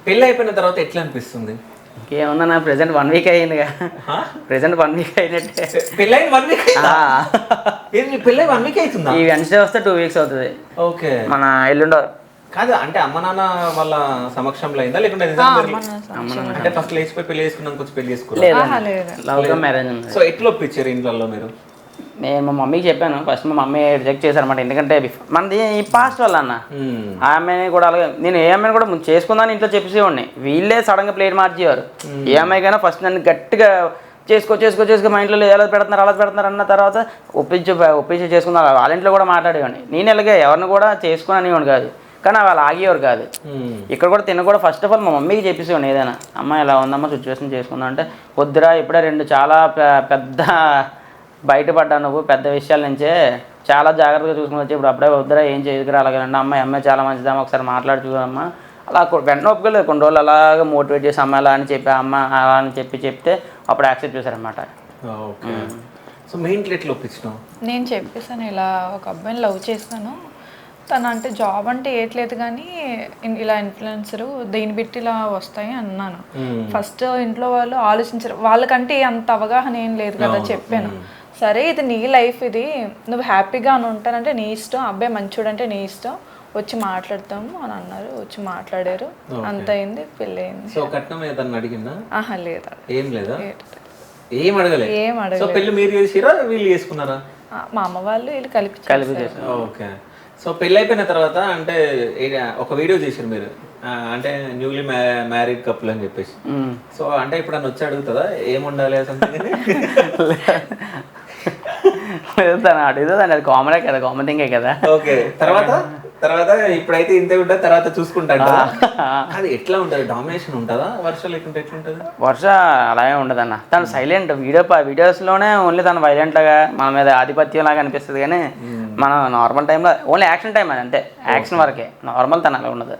పెళ్ళి అయిపోయిన తర్వాత ఎట్లా అనిపిస్తుంది? ఇంకేమన్నా నా ప్రెసెంట్ 1 వీక్ అయ్యిందిగా. ప్రెసెంట్ 1 వీక్ అయినట్టే. పెళ్ళైన 1 వీక్ ఏంది? పెళ్ళై 1 వీక్ అవుతుందా? ఈ వెన్స్డే వస్తే 2 వీక్స్ అవుతుంది. ఓకే. మన ఎల్లుండో కాదు అంటే అమ్మ నాన్న వాళ్ళ సమక్షంలో అయిందా లేకుంటే అంటే ఫస్ట్ లేచిపోయి పెళ్లి చేసుకున్నాం కొంచెం పెళ్లి చేసుకోవాలి? లవ్ కమ్ మ్యారేజ్ ఉంది. సో ఎట్లా ఒప్పించారు ఇంట్లో మీరు? నేను మా మమ్మీకి చెప్పాను. ఫస్ట్ మా మమ్మీ రిజెక్ట్ చేశారనమాట. ఎందుకంటే మనది ఈ పాస్ట్ వల్ల అన్న ఆ అమ్మాయిని కూడా అలాగే నేను ఏ అమ్మాయిని కూడా చేసుకుందాని ఇంట్లో చెప్పేసేవాడిని. వీళ్ళే సడన్గా ప్లేట్ మార్చేవారు. ఏ అమ్మాయికైనా ఫస్ట్ నన్ను గట్టిగా చేసుకో మా ఇంట్లో ఎలా పెడుతున్నారు అన్న తర్వాత ఒప్పించి చేసుకున్నారు. వాళ్ళ ఇంట్లో కూడా మాట్లాడేవాడిని. నేను ఇలాగే ఎవరిని కూడా చేసుకుని అనేవాడు కాదు, కానీ వాళ్ళు ఆగేవారు కాదు. ఇక్కడ కూడా తిన్న కూడా ఫస్ట్ ఆఫ్ ఆల్ మా మమ్మీకి చెప్పేసేవాడిని ఏదైనా, అమ్మ ఇలా ఉందమ్మా సిచ్యువేషన్ చేసుకుందాం అంటే, వద్దురా ఇప్పుడే 2 చాలా పెద్ద బయటపడ్డా, నువ్వు పెద్ద విషయాల నుంచే చాలా జాగ్రత్తగా చూసుకుని వచ్చి ఇప్పుడు అప్పుడే వద్దురా ఏం చేయదురా అలాగేనండి, అమ్మాయి చాలా మంచిదమ్మా ఒకసారి మాట్లాడి చూడమ్మా అలా వెంటనే ఒప్పుకోలేదు. కొన్ని రోజులు అలాగా మోటివేట్ చేసి అమ్మాయి అలా అని చెప్పి అమ్మ అలా అని చెప్తే అప్పుడు యాక్సెప్ట్ చేశారనమాట. సో మీ ఇంట్లో ఎట్లా ఒప్పించినావు? నేను చెప్పేసాను ఇలా ఒక అబ్బాయిని లవ్ చేస్తాను, తను అంటే జాబ్ అంటే ఏట్లేదు కానీ ఇలా ఇన్ఫ్లుయెన్సరు దీన్ని పెట్టి ఇలా వస్తాయి అన్నాను. ఫస్ట్ ఇంట్లో వాళ్ళు ఆలోచించారు, వాళ్ళకంటే అంత అవగాహన ఏం లేదు కదా. చెప్పాను, సరే ఇది నీ లైఫ్, ఇది నువ్వు హ్యాపీగా అని ఉంటానంటే నీ ఇష్టం, అబ్బాయి మంచోడు అంటే నీ ఇష్టం, వచ్చి మాట్లాడతాము అని అన్నారు. వచ్చి మాట్లాడారు, అంత అయింది, పెళ్ళి అయింది. సో కట్నం ఏదన్నా అడిగిందా? లేదా. ఏం లేదా? ఏం అడగలేదు. సో పెళ్లి మీరు చేసిరా వీళ్ళు చేసుకున్నారా? మా అమ్మ వాళ్ళు వీళ్ళు కలిపి చేశారు. ఓకే. సో పెళ్ళి అయిపోయిన తర్వాత అంటే ఒక వీడియో చేసారు మీరు, అంటే న్యూలీ మ్యారీడ్ కపుల్ అని చెప్పేసి. సో అంటే ఇప్పుడు అని వచ్చి అడుగుతుందా ఏం ఉండాలి సంథింగ్? తను అడుగుతుంది, అది కామనే కదా, కామన్ థింగే కదా. ఓకే. తర్వాత ఇప్పుడైతే ఇంతే ఉంటుంది, తర్వాత చూసుకుంటాడు. అది ఎట్లా ఉంటుంది? డామినేషన్ ఉంటుందా వర్ష లేకుంటే ఎట్లుంటుంది? వర్ష అలాగే ఉండదు అన్న. తను సైలెంట్ వీడియోస్లోనే ఓన్లీ తను వైలెంట్ లాగా మన మీద ఆధిపత్యం లాగా అనిపిస్తుంది, కానీ మనం నార్మల్ టైంలో ఓన్లీ యాక్షన్ టైం అది అంతే, యాక్షన్ వరకే, నార్మల్ తను అలా ఉండదు.